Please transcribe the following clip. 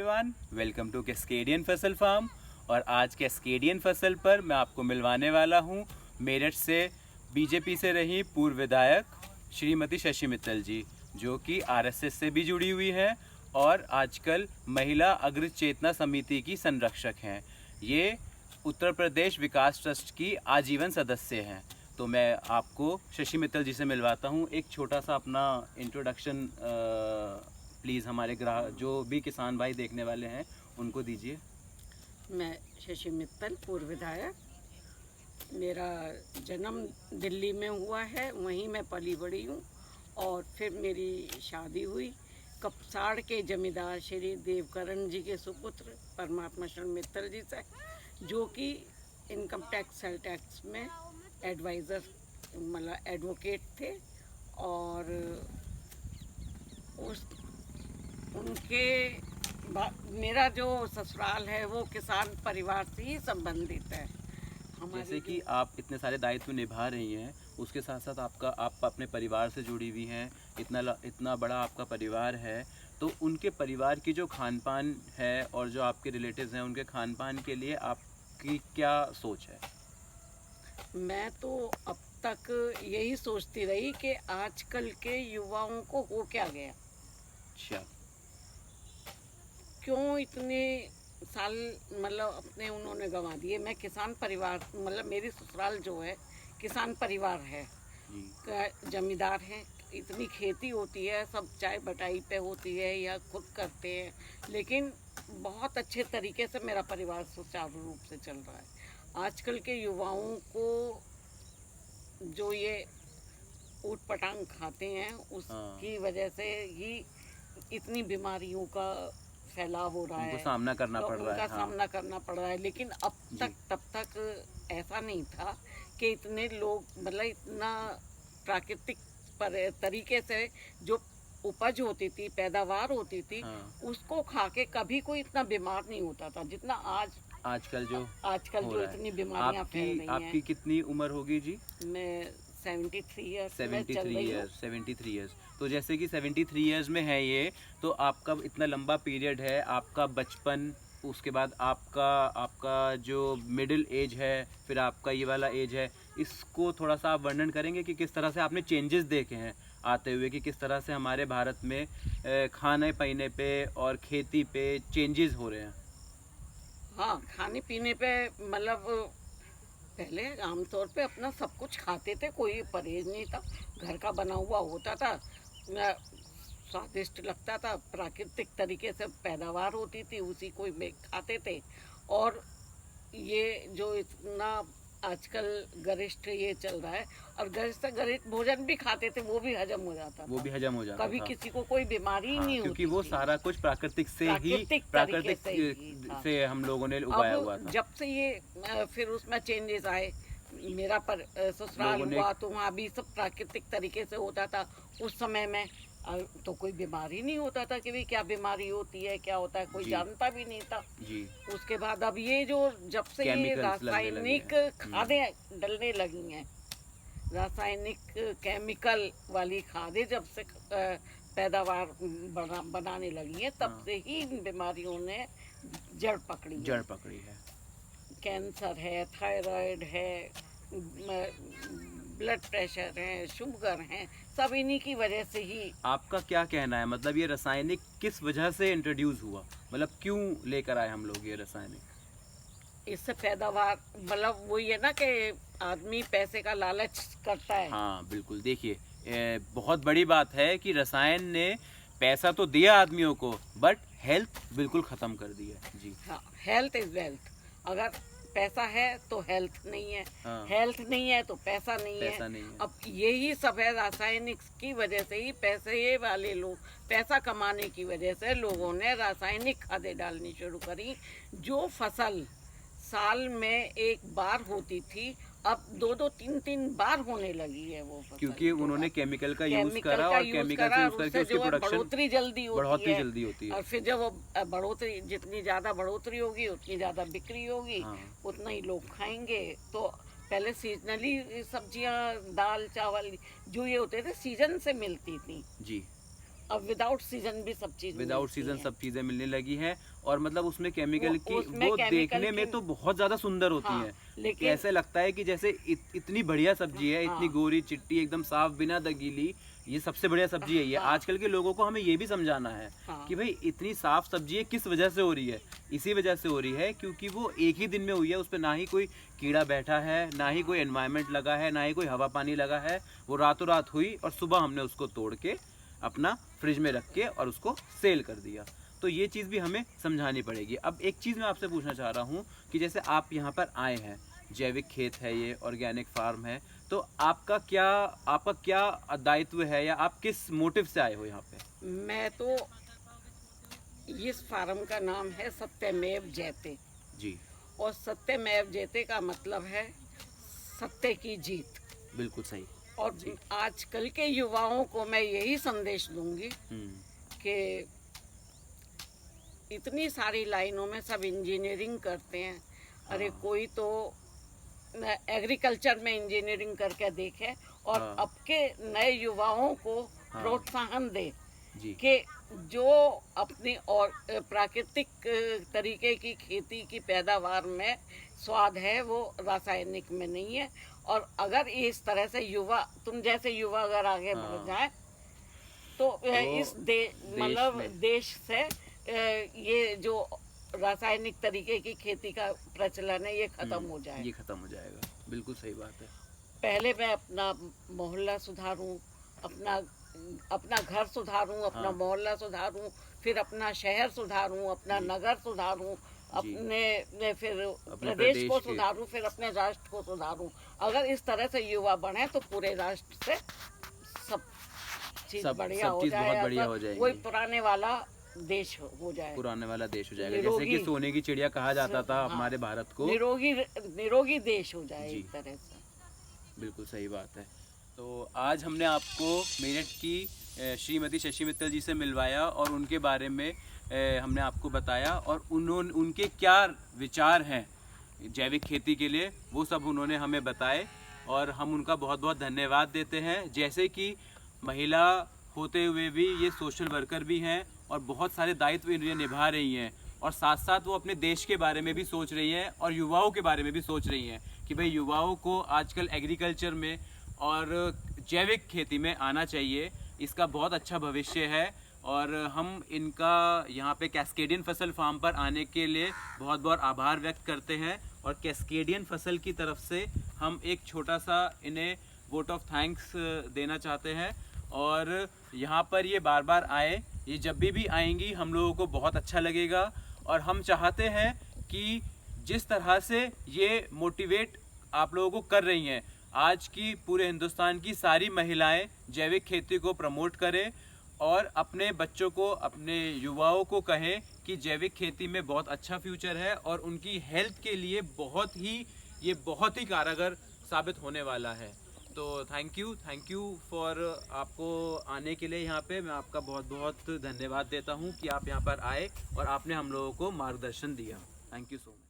Everyone, welcome to कैस्केडियन फसल farm. और आज कैस्केडियन फसल पर मैं आपको मिलवाने वाला हूं मेरठ से बीजेपी से रही पूर्व विधायक श्रीमती शशि मित्तल जी, जो कि आरएसएस से भी जुड़ी हुई हैं और आजकल महिला अग्र चेतना समिति की संरक्षक हैं। ये उत्तर प्रदेश विकास ट्रस्ट की आजीवन सदस्य हैं। तो मैं आपको शशि मित्तल जी से मिलवाता हूँ। एक छोटा सा अपना इंट्रोडक्शन प्लीज़ हमारे ग्राहक जो भी किसान भाई देखने वाले हैं उनको दीजिए। मैं शशि मित्तल, पूर्व विधायक। मेरा जन्म दिल्ली में हुआ है, वहीं मैं पली बड़ी हूँ और फिर मेरी शादी हुई कपसाड़ के जमींदार श्री देवकरण जी के सुपुत्र परमात्मा शरण मित्तल जी से, जो कि इनकम टैक्स सेल टैक्स में एडवाइज़र मतलब एडवोकेट थे। और मेरा जो ससुराल है वो किसान परिवार से ही संबंधित है। जैसे कि आप इतने सारे दायित्व निभा रही हैं, उसके साथ साथ आप अपने परिवार से जुड़ी हुई हैं। इतना बड़ा आपका परिवार है, तो उनके परिवार की जो खान पान है और जो आपके रिलेटिव्स हैं उनके खान पान के लिए आपकी क्या सोच है? मैं तो अब तक यही सोचती रही कि आजकल के युवाओं को हो क्या गया, अच्छा, क्यों इतने साल मतलब अपने उन्होंने गंवा दिए। मैं किसान परिवार मतलब मेरी ससुराल जो है किसान परिवार है, जमींदार है। इतनी खेती होती है, सब चाय बटाई पे होती है या खुद करते हैं, लेकिन बहुत अच्छे तरीके से मेरा परिवार सुचारू रूप से चल रहा है। आजकल के युवाओं को जो ये ऊट पटांग खाते हैं उसकी वजह से ही इतनी बीमारियों का फैलाव हो रहा है, सामना करना पड़ रहा है। उनका सामना करना पड़ रहा है। लेकिन तब तक ऐसा नहीं था कि इतने लोग मतलब इतना प्राकृतिक तरीके से जो उपज होती थी, पैदावार होती थी, उसको खा के कभी कोई इतना बीमार नहीं होता था जितना आजकल जो इतनी बीमारियां फैल रही हैं। आपकी कितनी उम्र होगी जी? मैं 73 ईयर्स। तो जैसे कि 73 ईयर्स में है ये, तो आपका इतना लंबा पीरियड है, आपका बचपन, उसके बाद आपका जो मिडिल एज है, फिर आपका ये वाला एज है, इसको थोड़ा सा आप वर्णन करेंगे कि किस तरह से आपने चेंजेस देखे हैं आते हुए, कि किस तरह से हमारे भारत में खाने पीने पे और खेती पे चेंजेस हो रहे हैं? हाँ, खाने पीने पे मतलब पहले आमतौर पे अपना सब कुछ खाते थे, कोई परहेज नहीं था, घर का बना हुआ होता था, स्वादिष्ट लगता था, प्राकृतिक तरीके से पैदावार होती थी, उसी को खाते थे। और ये जो इतना आजकल गरिष्ठ ये चल रहा है, और गरिष्ठ भोजन भी खाते थे, वो भी हजम हो जाता था, कभी किसी को कोई बीमारी ही नहीं होती, क्योंकि वो सारा कुछ प्राकृतिक से हम लोगों ने उगाया हुआ था। जब से ये फिर उसमें चेंजेस आए, मेरा ससुराल हुआ तो वहाँ भी सब प्राकृतिक तरीके से होता था। उस समय में तो कोई बीमारी नहीं होता था कि भाई क्या बीमारी होती है, क्या होता है, कोई जानता भी नहीं था जी। उसके बाद अब ये जो जब से ये रासायनिक खादें डलने लगी हैं, रासायनिक केमिकल वाली खादें जब से पैदावार बनाने लगी हैं, तब से ही इन बीमारियों ने जड़ पकड़ी है। कैंसर है, थायराइड है, ब्लड प्रेशर है, शुगर है, सब इन्हीं की वजह से ही। आपका क्या कहना है, मतलब ये रासायनिक किस वजह से इंट्रोड्यूस हुआ, मतलब क्यों लेकर आए हम लोग ये रासायनिक? इससे पैदावार मतलब वही है ना कि आदमी पैसे का लालच करता है। हाँ बिल्कुल, देखिए बहुत बड़ी बात है कि रसायन ने पैसा तो दिया आदमियों को, बट हेल्थ बिल्कुल खत्म कर दिया जी। हाँ, हेल्थ इज वेल्थ। अगर पैसा है तो हेल्थ नहीं है, हेल्थ नहीं है तो पैसा नहीं है। अब यही सब है, रासायनिक की वजह से ही पैसे वाले लोग, पैसा कमाने की वजह से लोगों ने रासायनिक खादें डालनी शुरू करी। जो फसल साल में एक बार होती थी, अब 2-2, 3-3 बार होने लगी है वो फसल, क्योंकि उन्होंने केमिकल का यूज करा और केमिकल से यूज करके उसकी प्रोडक्शन बढ़ोतरी जल्दी होती है। और फिर जब बढ़ोतरी, जितनी ज्यादा बढ़ोतरी होगी उतनी ज्यादा बिक्री होगी, उतना ही लोग खाएंगे। तो पहले सीजनली सब्जियां, दाल चावल जो ये होते थे सीजन से मिलती थी जी, अब विदाउट सीजन भी सब चीज विदाउट सीजन सब चीजें मिलने लगी हैं, और मतलब उसमें केमिकल की उसमें वो केमिकल देखने में की- तो बहुत ज्यादा सुंदर होती हाँ, हैं, लेकिन ऐसे लगता है कि जैसे इतनी बढ़िया सब्जी है, इतनी हाँ। गोरी चिट्टी एकदम साफ बिना दगीली, ये सबसे बढ़िया सब्जी है ये। हाँ। आजकल के लोगों को हमें ये भी समझाना है हाँ। कि भाई इतनी साफ सब्जी है किस वजह से हो रही है, इसी वजह से हो रही है क्योंकि वो एक ही दिन में हुई है, उस पर ना ही कोई कीड़ा बैठा है, ना ही कोई एनवायरनमेंट लगा है, ना ही कोई हवा पानी लगा है, वो रातों रात हुई और सुबह हमने उसको तोड़ के अपना फ्रिज में रख के और उसको सेल कर दिया। तो ये चीज़ भी हमें समझानी पड़ेगी। अब एक चीज़ मैं आपसे पूछना चाह रहा हूँ कि जैसे आप यहाँ पर आए हैं, जैविक खेत है ये, ऑर्गेनिक फार्म है, तो आपका क्या दायित्व है या आप किस मोटिव से आए हो यहाँ पे? मैं तो इस फार्म का नाम है सत्यमेव जयते, जी और सत्यमेव जयते का मतलब है सत्य की जीत। बिल्कुल सही। और जी। आजकल के युवाओं को मैं यही संदेश दूंगी कि इतनी सारी लाइनों में सब इंजीनियरिंग करते हैं। अरे हाँ। कोई तो एग्रीकल्चर में इंजीनियरिंग करके देखे और हाँ। अब के नए युवाओं को हाँ। प्रोत्साहन दे जी कि जो अपनी और प्राकृतिक तरीके की खेती की पैदावार में स्वाद है वो रासायनिक में नहीं है। और अगर इस तरह से युवा, तुम जैसे युवा अगर आगे हाँ। बढ़ जाए तो इस मतलब में- देश से ये जो रासायनिक तरीके की खेती का प्रचलन है ये खत्म हो जाए। ये खत्म हो जाएगा, बिल्कुल सही बात है। पहले मैं अपना मोहल्ला सुधारूं, अपना घर सुधारूं, अपना हाँ। मोहल्ला सुधारूं, फिर अपना शहर सुधारूं, अपना जी। नगर सुधारूं, अपने फिर प्रदेश को प्रदेश के- सुधारूं, फिर अपने राष्ट्र को सुधारूं। अगर इस तरह से युवा बढ़े तो पूरे राष्ट्र से सब चीज बढ़िया सब हो चीज जाए, बहुत बढ़िया अगर हो जाएगी। वही पुराने वाला देश हो जाए, पुराने वाला देश हो जाएगा, जैसे निरोगी- कि सोने की चिड़िया कहा जाता था हाँ। हमारे भारत को। निरोगी देश हो जाए जी। एक तरह से। बिल्कुल सही बात है। तो आज हमने आपको मेरठ की श्रीमती शशि मित्तल जी से मिलवाया और उनके बारे में हमने आपको बताया, और उनके क्या विचार हैं जैविक खेती के लिए वो सब उन्होंने हमें बताए, और हम उनका बहुत बहुत धन्यवाद देते हैं। जैसे कि महिला होते हुए भी ये सोशल वर्कर भी हैं और बहुत सारे दायित्व इन्हें निभा रही हैं, और साथ साथ वो अपने देश के बारे में भी सोच रही हैं और युवाओं के बारे में भी सोच रही हैं कि भाई युवाओं को आजकल एग्रीकल्चर में और जैविक खेती में आना चाहिए, इसका बहुत अच्छा भविष्य है। और हम इनका यहाँ पे कैस्केडियन फसल फार्म पर आने के लिए बहुत बहुत आभार व्यक्त करते हैं, और कैस्केडियन फसल की तरफ से हम एक छोटा सा इन्हें वोट ऑफ थैंक्स देना चाहते हैं। और यहाँ पर ये बार बार आए, ये जब भी आएंगी हम लोगों को बहुत अच्छा लगेगा, और हम चाहते हैं कि जिस तरह से ये मोटिवेट आप लोगों को कर रही हैं, आज की पूरे हिंदुस्तान की सारी महिलाएं जैविक खेती को प्रमोट करें और अपने बच्चों को, अपने युवाओं को कहें कि जैविक खेती में बहुत अच्छा फ्यूचर है और उनकी हेल्थ के लिए ये बहुत ही कारगर साबित होने वाला है। तो थैंक यू फॉर आपको आने के लिए यहाँ पे मैं आपका बहुत बहुत धन्यवाद देता हूँ कि आप यहाँ पर आए और आपने हम लोगों को मार्गदर्शन दिया। Thank you so much.